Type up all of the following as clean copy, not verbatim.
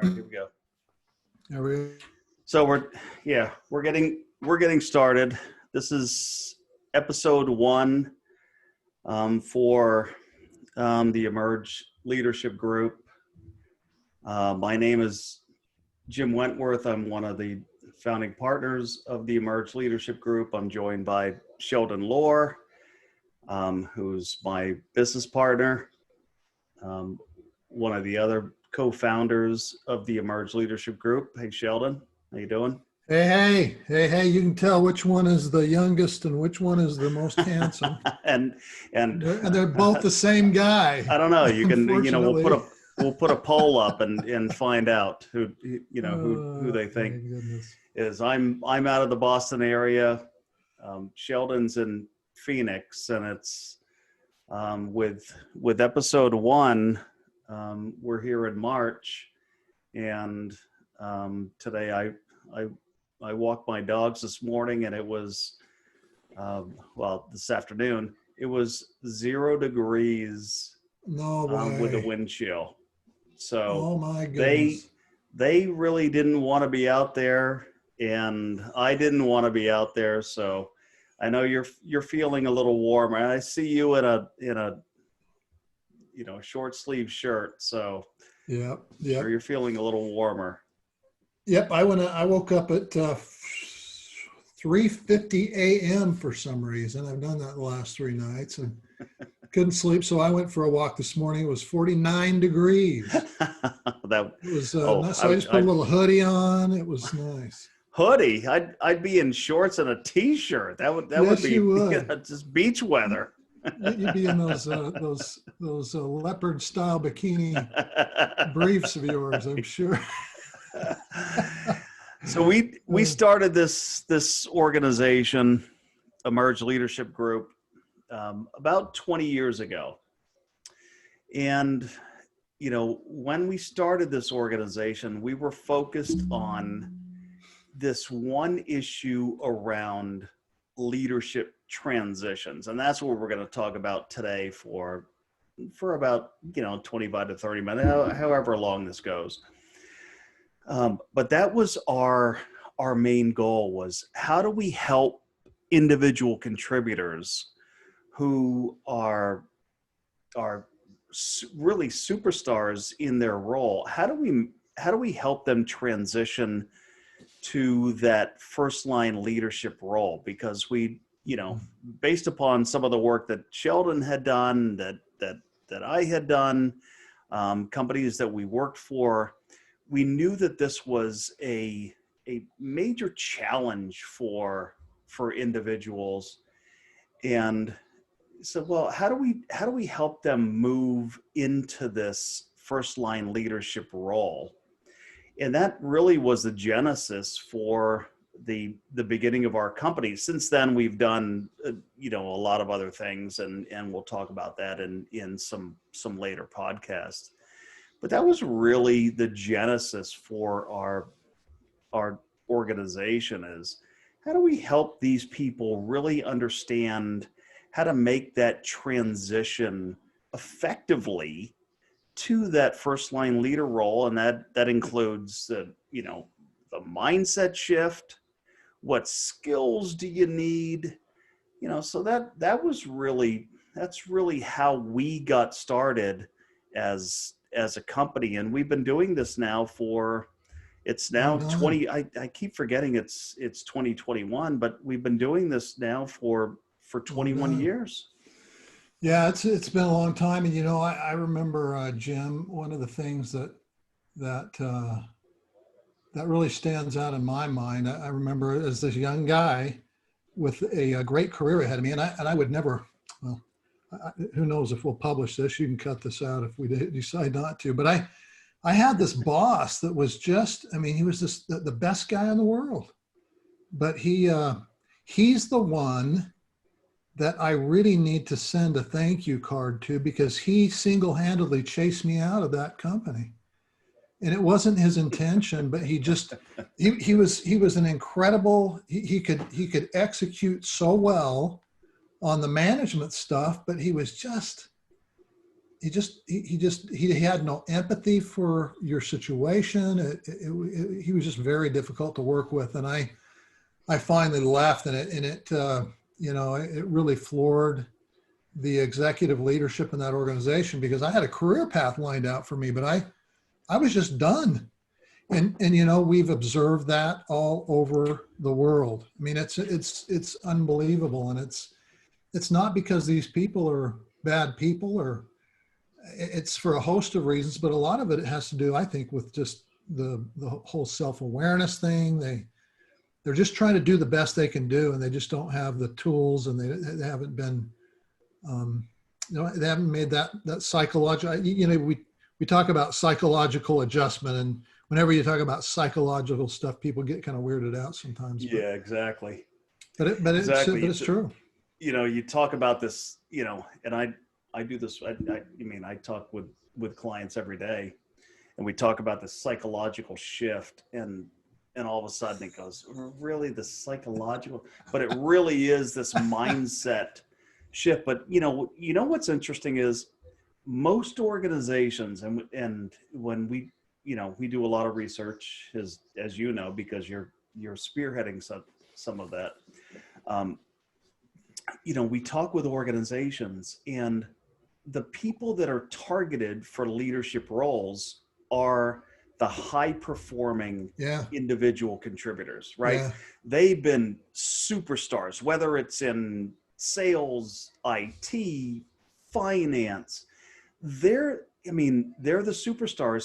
All right, here we go. There we So we're getting started. This is episode 1 for the Emerge Leadership Group. My name is Jim Wentworth. I'm one of the founding partners of the Emerge Leadership Group. I'm joined by Sheldon Loar, who's my business partner, one of the other co-founders of the Emerge Leadership Group. Hey, Sheldon, how you doing? Hey, you can tell which one is the youngest and which one is the most handsome. and they're both the same guy. I don't know. You can, we'll put a poll up and find out who they think is. I'm out of the Boston area. Sheldon's in Phoenix, and it's with episode 1. We're here in March, and today I walked my dogs this morning, and it was this afternoon it was 0 degrees. No way. With a wind chill. So oh my goodness. They really didn't want to be out there, and I didn't want to be out there. So I know you're feeling a little warmer. I see you in a short sleeve shirt. So yeah, sure you're feeling a little warmer. Yep. I woke up at 3:50 a.m. for some reason. I've done that the last 3 nights and couldn't sleep. So I went for a walk this morning. It was 49 degrees. That was nice. So I just put a little hoodie on. It was nice. Hoodie? I'd be in shorts and a t-shirt. That would be just beach weather. You'd be in those leopard style bikini briefs of yours, I'm sure. So we started this organization, Emerge Leadership Group, about 20 years ago. And when we started this organization, we were focused on this one issue around leadership transitions, and that's what we're going to talk about today for about 25 to 30 minutes, however long this goes. But that was our main goal, was how do we help individual contributors who are really superstars in their role? How do we help them transition to that first line leadership role? Because we, based upon some of the work that Sheldon had done, that I had done, companies that we worked for, we knew that this was a major challenge for individuals. And so, well, how do we help them move into this first line leadership role? And that really was the genesis for the beginning of our company. Since then, we've done a lot of other things, and we'll talk about that in some later podcasts. But that was really the genesis for our organization, is how do we help these people really understand how to make that transition effectively to that first line leader role. And that includes the mindset shift. What skills do you need? So that's really how we got started as a company. And we've been doing this now it's now 20, I keep forgetting it's 2021, but we've been doing this now for 21 years. Yeah, it's been a long time. And, I remember, Jim, one of the things that really stands out in my mind, I remember as this young guy with a great career ahead of me, and I would never, who knows if we'll publish this, you can cut this out if we decide not to, but I had this boss that was just, he was just the best guy in the world, but he's the one that I really need to send a thank you card to, because he single-handedly chased me out of that company. And it wasn't his intention, but he was an incredible, he could execute so well on the management stuff, but he was just he had no empathy for your situation. He was just very difficult to work with. And I finally left, and it really floored the executive leadership in that organization, because I had a career path lined out for me, but I was just done. And we've observed that all over the world. I mean, it's unbelievable. And it's not because these people are bad people, or it's for a host of reasons, but a lot of it has to do, I think, with just the whole self-awareness thing. They're just trying to do the best they can do, and they just don't have the tools, and they haven't been, they haven't made that psychological, we talk about psychological adjustment, and whenever you talk about psychological stuff, people get kind of weirded out sometimes. Yeah, exactly. But it's true. You talk about this, and I do this. I talk with clients every day, and we talk about the psychological shift, and all of a sudden it goes, really, the psychological, but it really is this mindset shift. But what's interesting is most organizations, and when we do a lot of research, as you know, because you're spearheading some of that. We talk with organizations, and the people that are targeted for leadership roles are the high performing individual contributors, right? Yeah. They've been superstars, whether it's in sales, IT, finance. They're the superstars.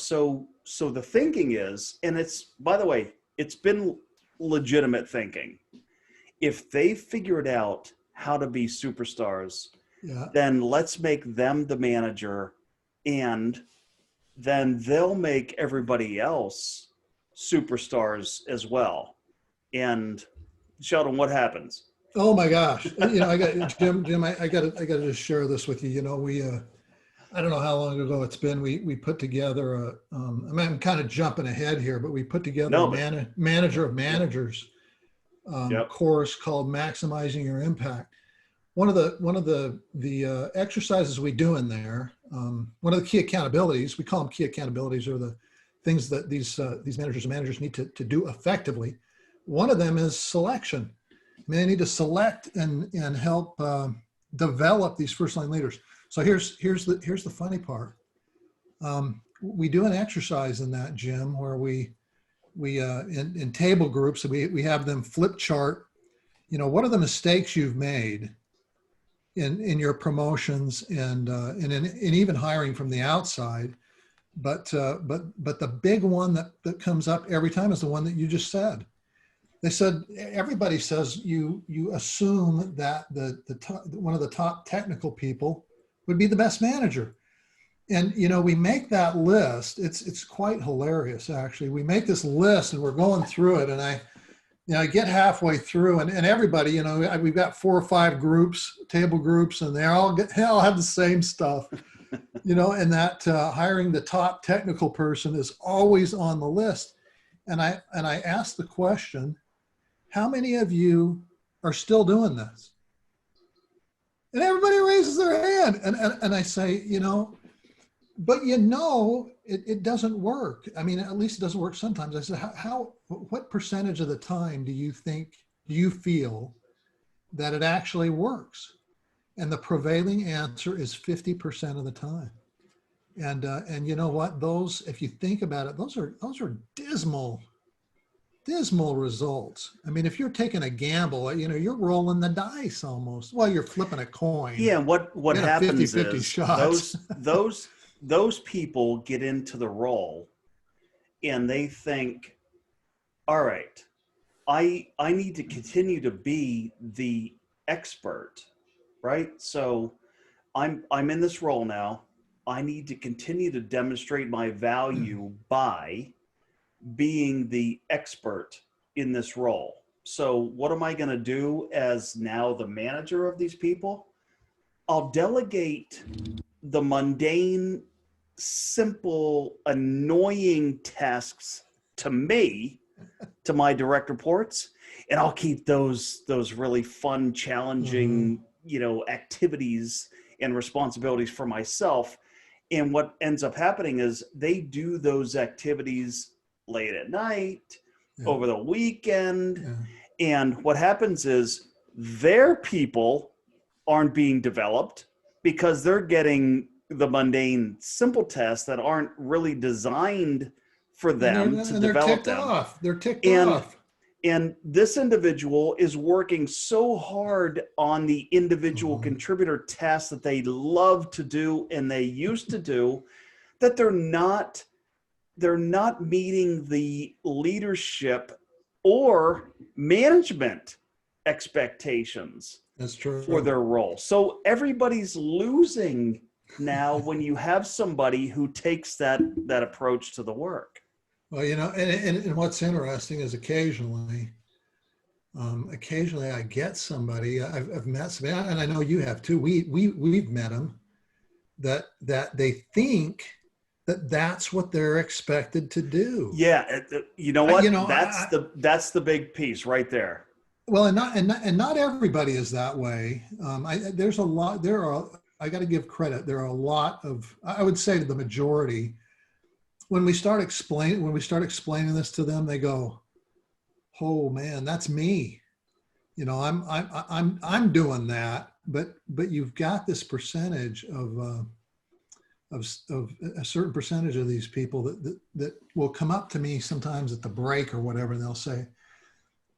So the thinking is, and it's, by the way, it's been legitimate thinking. If they figured out how to be superstars, then let's make them the manager, and then they'll make everybody else superstars as well. And Sheldon, what happens? Oh my gosh. I got Jim, I got to just share this with you. We, I don't know how long ago it's been. We put together I'm kind of jumping ahead here, but we put together a manager of managers course called Maximizing Your Impact. One of the exercises we do in there, one of the key accountabilities, we call them key accountabilities, are the things that these managers and managers need to do effectively. One of them is selection. They need to select and help develop these first line leaders. So here's the funny part. We do an exercise in that, Jim, where we in table groups, we have them flip chart. What are the mistakes you've made in your promotions and in even hiring from the outside, but the big one that comes up every time is the one that you just said. They said everybody says you assume that one of the top technical people would be the best manager, and we make that list. It's quite hilarious, actually. We make this list and we're going through it, and I get halfway through, and everybody, we've got 4 or 5 groups, table groups, and they all have the same stuff, and that hiring the top technical person is always on the list. And I ask the question, how many of you are still doing this? And everybody raises their hand, and I say, but it doesn't work. I mean, at least it doesn't work sometimes. I said, what percentage of the time do you feel that it actually works? And the prevailing answer is 50% of the time. And you know what? Those, if you think about it, those are dismal results. I mean, if you're taking a gamble, you're rolling the dice almost. Well, you're flipping a coin. Yeah. What happens 50-50 is shots. those people get into the role and they think, all right, I need to continue to be the expert, right? So I'm in this role now. I need to continue to demonstrate my value by being the expert in this role. So what am I going to do as now the manager of these people? I'll delegate the mundane, simple, annoying tasks to me, to my direct reports, and I'll keep those really fun, challenging, activities and responsibilities for myself. And what ends up happening is they do those activities late at night, Yeah. over the weekend. Yeah. And what happens is their people aren't being developed because they're getting the mundane, simple tasks that aren't really designed for them to They're develop ticked them. off. They're ticked And off. and this individual is working so hard on the individual contributor tasks that they love to do and they used to do, that they're not meeting the leadership or management expectations That's true. for their role. So everybody's losing now when you have somebody who takes that approach to the work. Well, and what's interesting is occasionally I get somebody, I've met somebody, and I know you have too. We've met them that they think that that's what they're expected to do. Yeah, you know what? That's the big piece right there. Well, and not everybody is that way. There's a lot. I got to give credit. There are a lot of, I would say, to the majority. When we start explaining this to them, they go, "Oh man, that's me." I'm doing that. But you've got this percentage of a certain percentage of these people that will come up to me sometimes at the break or whatever, and they'll say,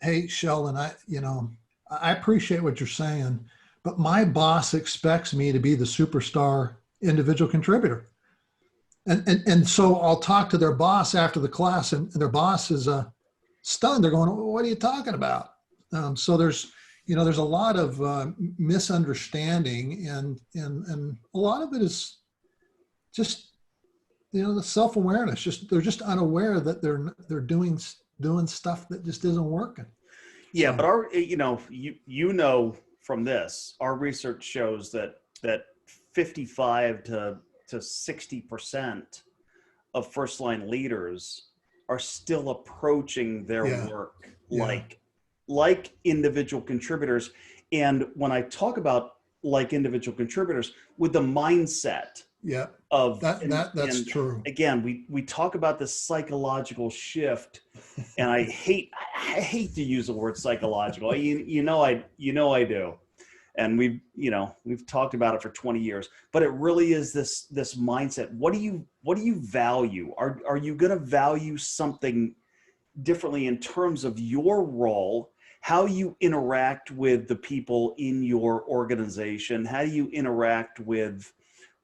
"Hey, Sheldon, I appreciate what you're saying, but my boss expects me to be the superstar individual contributor." And so I'll talk to their boss after the class, and their boss is stunned. They're going, "What are you talking about?" So there's a lot of misunderstanding, and a lot of it is just the self-awareness. They're just unaware that they're doing stuff that just isn't working. Yeah, so. But our from this, our research shows that 55 to 60% of first line leaders are still approaching their work like individual contributors. And when I talk about like individual contributors, with the mindset of that's true. Again, we talk about this psychological shift, and I hate to use the word psychological. I do. And we've talked about it for 20 years, but it really is this mindset. What do you value? Are you going to value something differently in terms of your role, how you interact with the people in your organization, how do you interact with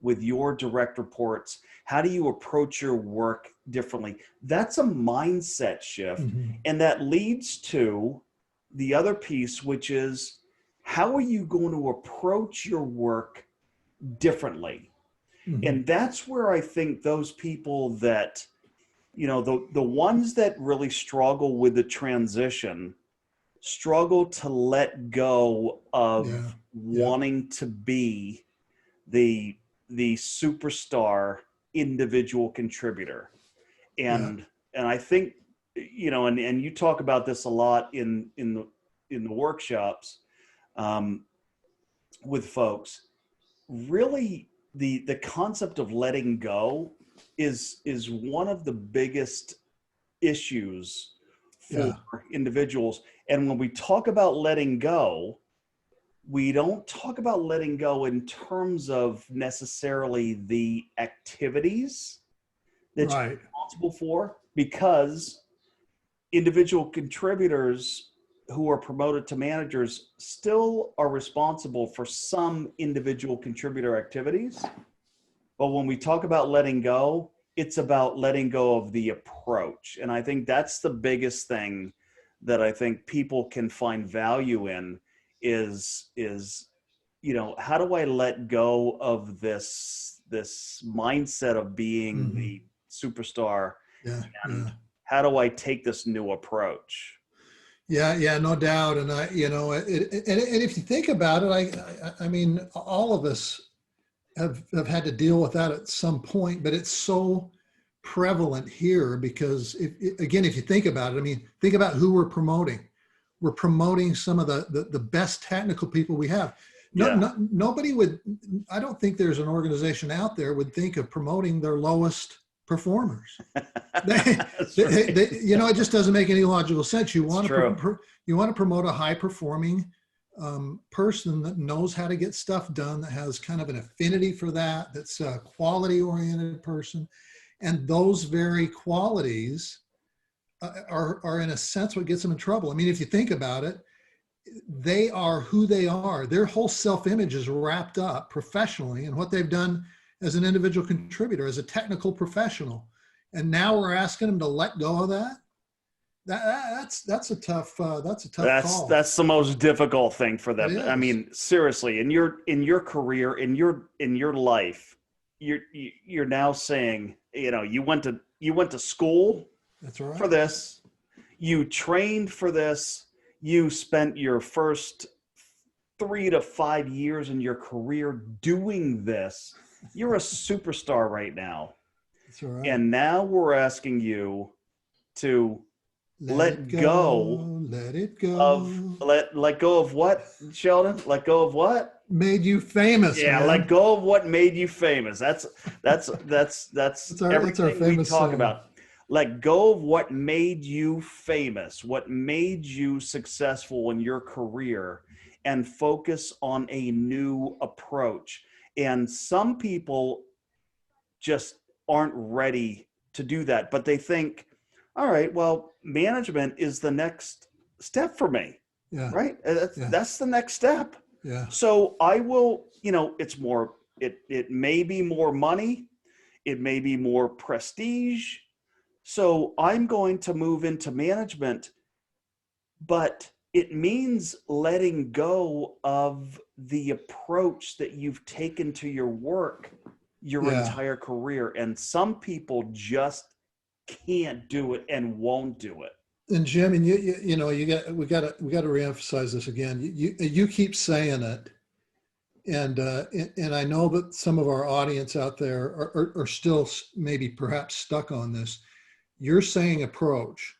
your direct reports, how do you approach your work differently? That's a mindset shift. Mm-hmm. And that leads to the other piece, which is, how are you going to approach your work differently? Mm-hmm. And that's where I think those people that, the ones that really struggle with the transition, struggle to let go of wanting to be the superstar individual contributor. And I think, and you talk about this a lot in the workshops, with folks. Really, the concept of letting go is one of the biggest issues for individuals. And when we talk about letting go, we don't talk about letting go in terms of necessarily the activities that you're responsible for, because individual contributors who are promoted to managers still are responsible for some individual contributor activities. But when we talk about letting go, it's about letting go of the approach. And I think that's the biggest thing that I think people can find value in is how do I let go of this mindset of being the superstar, and how do I take this new approach? Yeah, no doubt. And and if you think about it, I mean, all of us have had to deal with that at some point, but it's so prevalent here because if you think about it, I mean, think about who we're promoting. We're promoting some of the best technical people we have. No, Yeah. no, nobody would, I don't think there's an organization out there would think of promoting their lowest performers. That's right. It just doesn't make any logical sense. It's true. You want to promote a high performing person that knows how to get stuff done, that has kind of an affinity for that, that's a quality oriented person. And those very qualities are in a sense what gets them in trouble. I mean, if you think about it, they are who they are. Their whole self-image is wrapped up professionally in what they've done as an individual contributor, as a technical professional. And now we're asking them to let go of that. That's a tough call. That's the most difficult thing for them. It I is. mean, seriously, in your career, in your life, you're now saying, you went to school That's right. for this, you trained for this, you spent your first 3 to 5 years in your career doing this. You're a superstar right now. That's all right. And now we're asking you to let go of what, Sheldon? Let go of what? Made you famous. Yeah, man. let go of what made you famous. That's everything we talk saying. about. Let go of what made you famous, what made you successful in your career, and focus on a new approach. And some people just aren't ready to do that, but they think, all right, well, management is the next step for me. Yeah. Right? That's the next step. Yeah. So I will, it's more, it may be more money. It may be more prestige. So I'm going to move into management, but it means letting go of the approach that you've taken to your work your entire career. And some people just can't do it and won't do it. And Jim, and we got to reemphasize this again. You keep saying it, and I know that some of our audience out there are still maybe perhaps stuck on this. You're saying approach.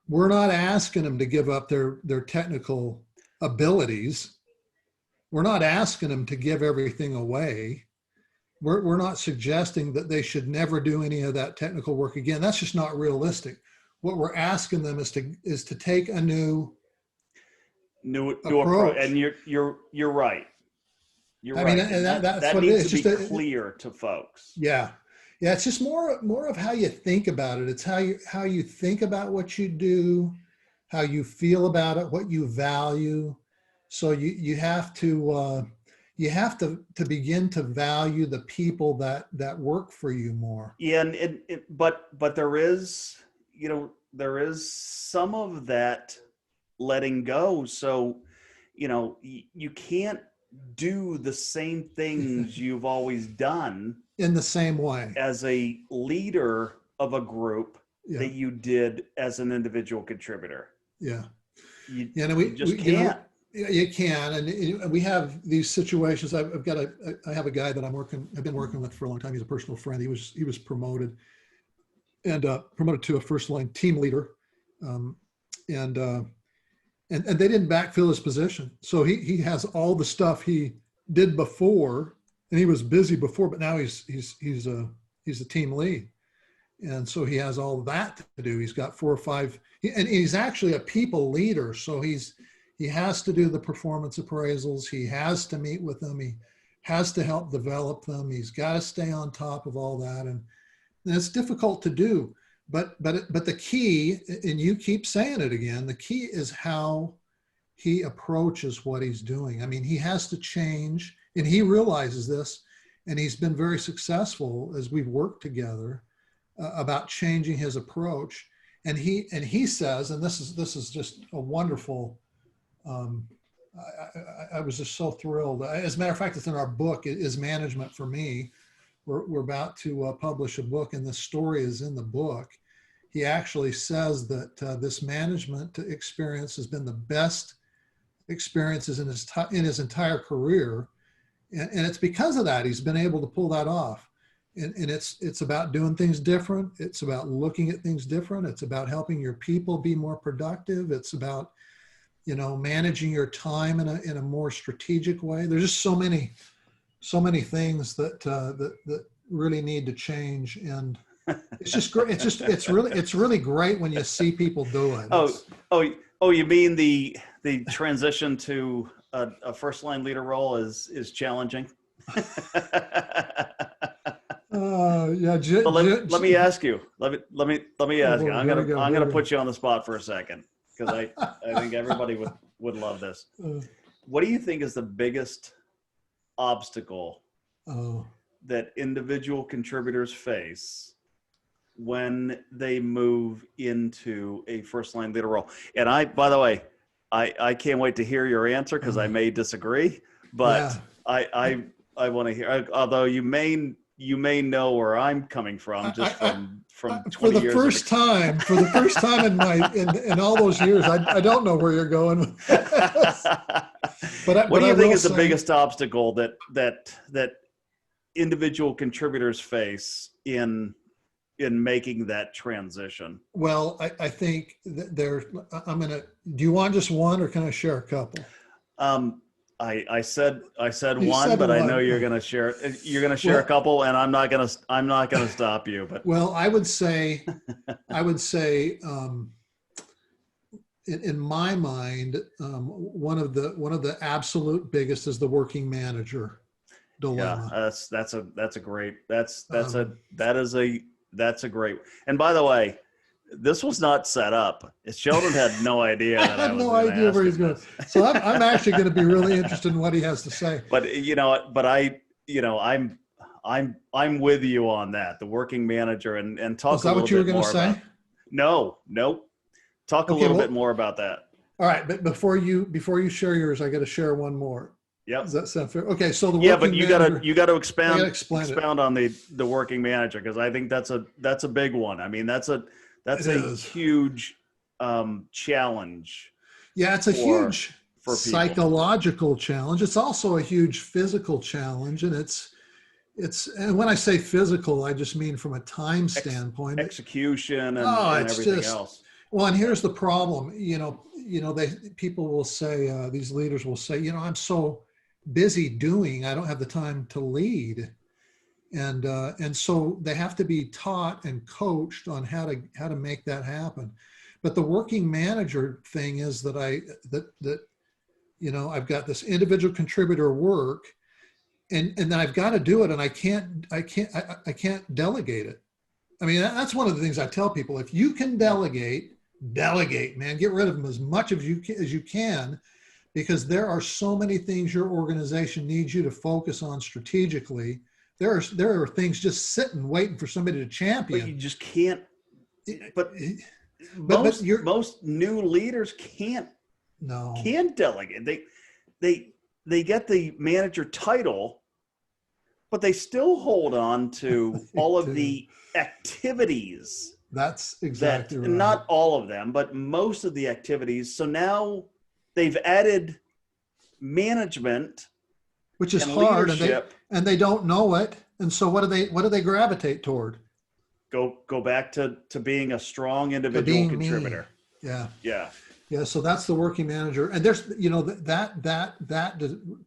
We're not asking them to give up their technical abilities. We're not asking them to give everything away. We're not suggesting that they should never do any of that technical work again. That's just not realistic. What we're asking them is to take a new approach. And you're right. You're right. I mean, and that's that what needs it is. to be clear to folks. Yeah. Yeah. It's just more of how you think about it. It's how you think about what you do, how you feel about it, what you value. So you have to begin to value the people that work for you more. Yeah, but there is some of that letting go. So, you can't do the same things you've always done in the same way as a leader of a group that you did as an individual contributor. Yeah. You just can't. You can, and we have these situations. I have a guy that I've been working with for a long time. He's a personal friend. He was promoted promoted to a first line team leader, and they didn't backfill his position. So he has all the stuff he did before, and he was busy before, but now he's a team lead, and so he has all that to do. He's got 4 or 5, and he's actually a people leader. So he has to do the performance appraisals. He has to meet with them. He has to help develop them. He's got to stay on top of all that. And it's difficult to do, but the key, and you keep saying it again, the key is how he approaches what he's doing. I mean, he has to change, and he realizes this, and he's been very successful as we've worked together about changing his approach. And he says, and this is just a wonderful, I was just so thrilled. As a matter of fact, it's in our book, Is Management for Me. We're about to publish a book, and the story is in the book. He actually says that this management experience has been the best experiences in his entire career, and it's because of that he's been able to pull that off. And it's about doing things different. It's about looking at things different. It's about helping your people be more productive. It's about managing your time in a more strategic way. There's just so many things that really need to change, and it's just great. It's really great when you see people do it. You mean the transition to a first line leader role is challenging? Yeah. Let me ask you. Let me ask you. I'm gonna put you on the spot for a second, because I think everybody would love this. What do you think is the biggest obstacle that individual contributors face when they move into a first line leader role? And by the way, I can't wait to hear your answer, because I may disagree, but yeah. I want to hear, although you may know where I'm coming from, just from 20 for the years first time in all those years, I don't know where you're going with this. What do you think is the biggest obstacle that individual contributors face in making that transition? Well, I think that do you want just one, or can I share a couple? I said one, but I know you're going to share a couple, and I'm not going to stop you. But well, I would say, in my mind, one of the absolute biggest is the working manager dilemma. Yeah, that's a great. And by the way, this was not set up. Sheldon had no idea. I had no idea where he's going. So I'm actually going to be really interested in what he has to say. But I'm with you on that. The working manager, and talk. Is that what you were going to say? No. Talk a little bit more about that. All right, but before you share yours, I got to share one more. Yep. Does that sound fair? Okay, so but you got to expound on the working manager, because I think that's a big one. I mean, that's a huge challenge. Yeah, it's a huge psychological challenge. It's also a huge physical challenge, and and when I say physical, I just mean from a time standpoint, execution and everything else. Well, and here's the problem. People will say, these leaders will say, I'm so busy doing, I don't have the time to lead. And so they have to be taught and coached on how to make that happen. But the working manager thing is that I've got this individual contributor work, and then I've got to do it, and I can't delegate it. I mean, that's one of the things I tell people. If you can delegate, man, get rid of them as much as you can, because there are so many things your organization needs you to focus on strategically. There are things just sitting, waiting for somebody to champion. But you just can't. But most new leaders can't delegate. They get the manager title, but they still hold on to all of the activities. That's exactly right. Not all of them, but most of the activities. So now they've added management, which is hard, and they don't know it. And so what do they gravitate toward? Go back to being a strong individual contributor. Yeah. So that's the working manager. And there's, that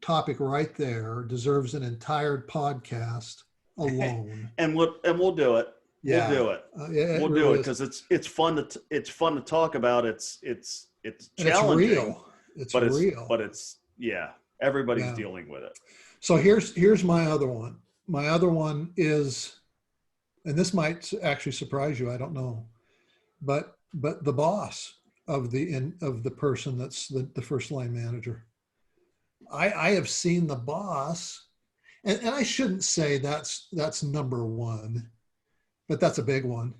topic right there deserves an entire podcast alone. and we'll do it. Yeah. We'll do it. We'll do it because it's fun to talk about. It's challenging. It's real. But it's everybody's dealing with it. So here's my other one. My other one is, and this might actually surprise you, I don't know, but the boss of the person that's the first line manager. I have seen the boss, and I shouldn't say that's number one, but that's a big one.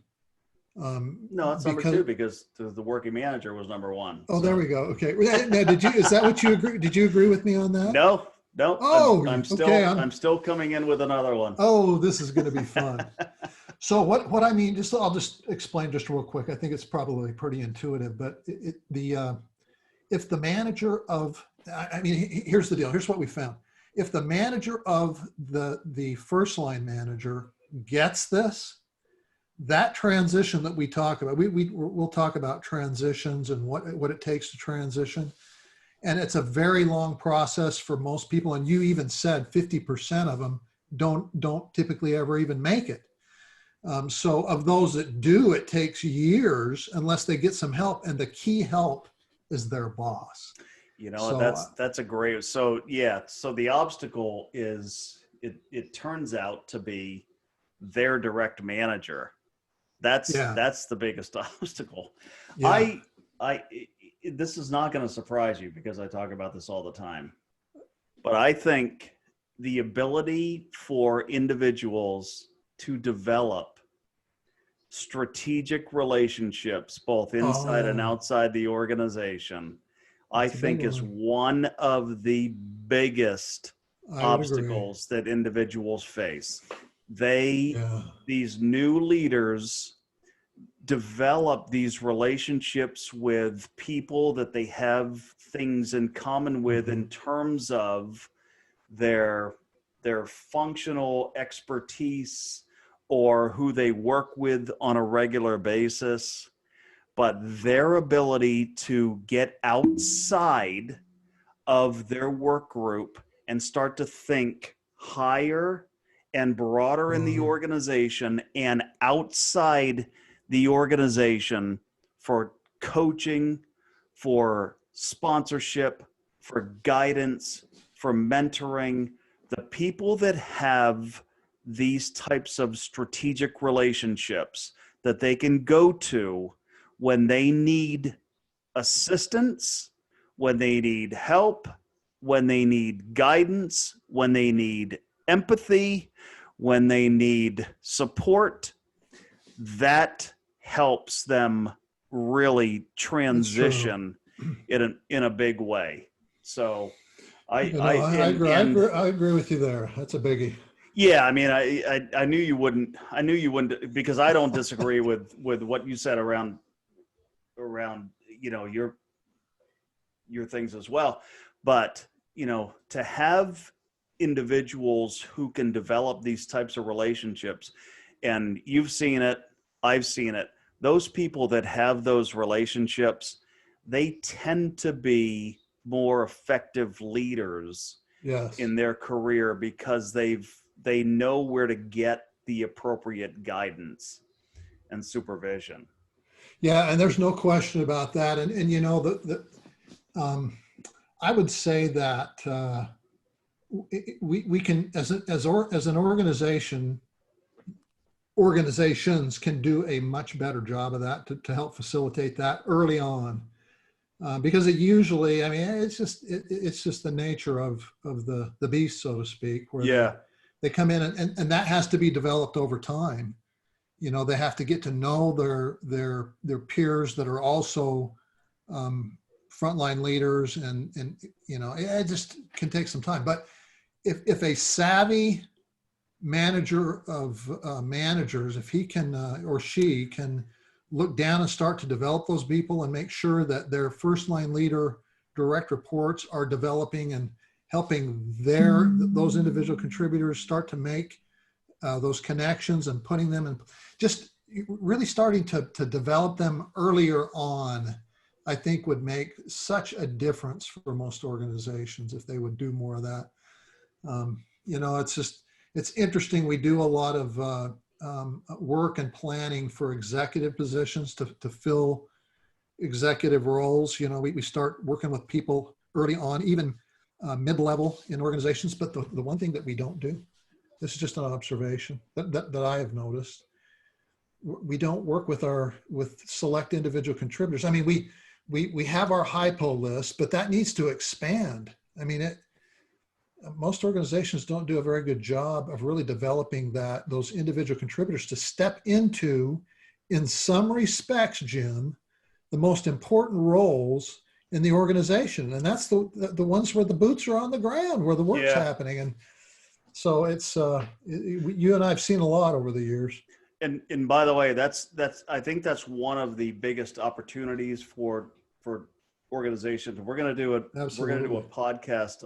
No, it's number two, because the working manager was number one. Oh, so. There we go. Okay. Now, is that what you agree? Did you agree with me on that? No. Oh, I'm still coming in with another one. Oh, this is going to be fun. So what I mean, I'll just explain just real quick. I think it's probably pretty intuitive, but if the manager of, here's the deal. Here's what we found. If the manager of the first line manager gets this, that transition that we talk about, we'll talk about transitions and what it takes to transition. And it's a very long process for most people. And you even said 50% of them don't typically ever even make it. So of those that do, it takes years unless they get some help. And the key help is their boss. So that's a great, so yeah, so the obstacle is it turns out to be their direct manager. yeah, That's the biggest obstacle. yeah, I this is not going to surprise you because I talk about this all the time. But I think the ability for individuals to develop strategic relationships, both inside and oh, outside the organization, I that's a big think is one. one of the biggest I would agree. obstacles that individuals face. They, Yeah. these new leaders, develop these relationships with people that they have things in common with Mm-hmm. in terms of their their functional expertise or who they work with on a regular basis, but their ability to get outside of their work group and start to think higher and broader in the Uh, organization and outside the organization for coaching, for sponsorship, for guidance, for mentoring. The people that have these types of strategic relationships that they can go to when they need assistance, when they need help, when they need guidance, when they need empathy, when they need support, that helps them really it's true. transition in a big way. So I I agree. and I agree with you there. That's a biggie. yeah, I mean, I knew you wouldn't. I knew you wouldn't because I don't disagree with what you said around your things as well. But, to have individuals who can develop these types of relationships, and you've seen it, I've seen it, those people that have those relationships, they tend to be more effective leaders Yes. in their career because they know where to get the appropriate guidance and supervision. Yeah, and there's no question about that. And I would say that we can as an organization, organizations can do a much better job of that to help facilitate that early on. Because it usually, I mean, it's just the nature of the beast, so to speak, where Yeah. they come in and that has to be developed over time. They have to get to know their peers that are also frontline leaders, and it just can take some time. But if a savvy manager of managers, if he can or she can look down and start to develop those people and make sure that their first line leader direct reports are developing and helping those individual contributors start to make those connections and putting them in, just really starting to develop them earlier on, I think would make such a difference for most organizations if they would do more of that. It's interesting. We do a lot of work and planning for executive positions to fill executive roles. We start working with people early on, even mid-level in organizations. But the one thing that we don't do, this is just an observation that I have noticed, we don't work with select individual contributors. I mean, we have our hypo list, but that needs to expand. I mean, most organizations don't do a very good job of really developing those individual contributors to step into, in some respects, Jim, the most important roles in the organization. And that's the ones where the boots are on the ground, where the work's Yeah. happening. And so it's you and I have seen a lot over the years. And by the way, that's I think that's one of the biggest opportunities for organizations. We're going to do a Absolutely. podcast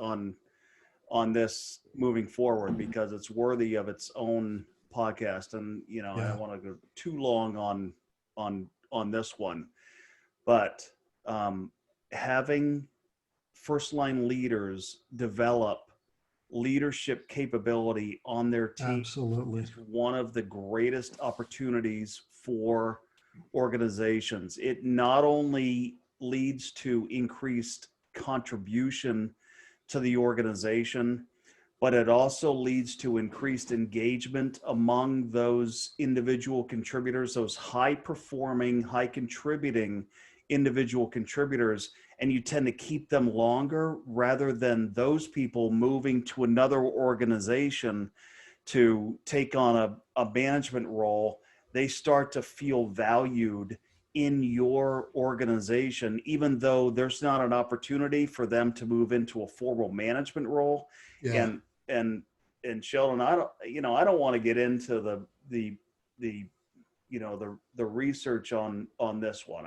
on this moving forward because it's worthy of its own podcast. And I Yeah. don't want to go too long on this one, but having first line leaders develop leadership capability on their team Absolutely. is one of the greatest opportunities for organizations. It not only leads to increased contribution to the organization, but it also leads to increased engagement among those individual contributors, those high performing, high contributing individual contributors, and you tend to keep them longer rather than those people moving to another organization to take on a management role. They start to feel valued in your organization, even though there's not an opportunity for them to move into a formal management role. Yeah. And Sheldon, I don't want to get into the the research on this one.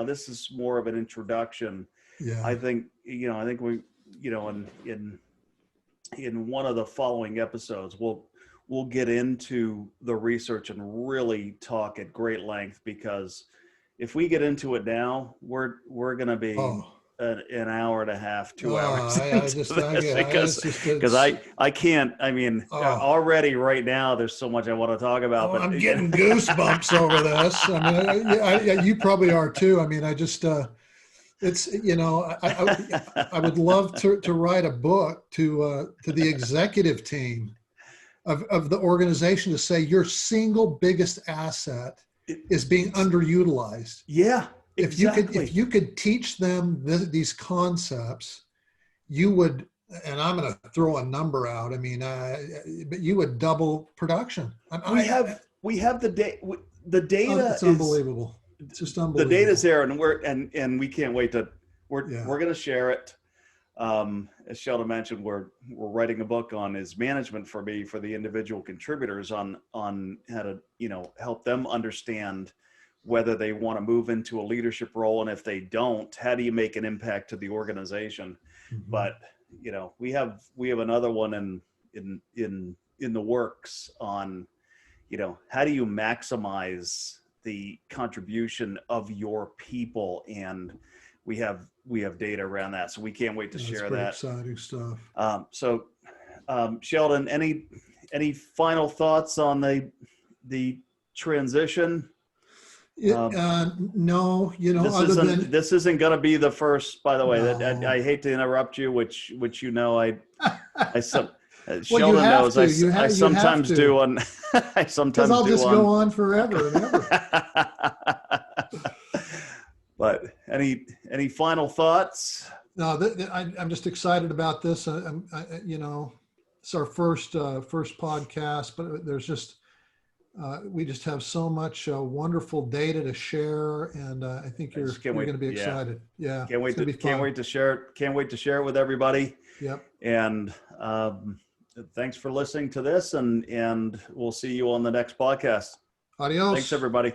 This is more of an introduction. Yeah. I think we, in one of the following episodes, we'll get into the research and really talk at great length, because if we get into it now, we're going to be an hour and a half, 2 hours because I can't. I mean, already right now there's so much I want to talk about. But I'm getting goosebumps over this. I mean, you probably are too. I mean, I just it's I would love to write a book to the executive team of the organization to say your single biggest asset is being underutilized. Yeah. Exactly. If you could teach them these concepts, you would, and I'm going to throw a number out. I mean, but you would double production. We have the data. The data it's unbelievable. It's just unbelievable. The data's there, and we can't wait to. We're going to share it. As Sheldon mentioned, we're writing a book on is management for me for the individual contributors on how to help them understand whether they want to move into a leadership role, and if they don't, how do you make an impact to the organization? Mm-hmm. But we have another one in the works on how do you maximize the contribution of your people, and we have data around that, so we can't wait to share that. Exciting stuff. Sheldon, any final thoughts on the transition? No, this isn't going to be the first. By the way, that I hate to interrupt you, which Sheldon knows I sometimes do on. I sometimes do. I'll just go on forever and ever. But any final thoughts? No, I'm just excited about this. It's our first podcast, but there's just we just have so much wonderful data to share, and I think you're going to be excited. Yeah, can't wait to share it. Can't wait to share it with everybody. Yep. And thanks for listening to this, and we'll see you on the next podcast. Adios. Thanks, everybody.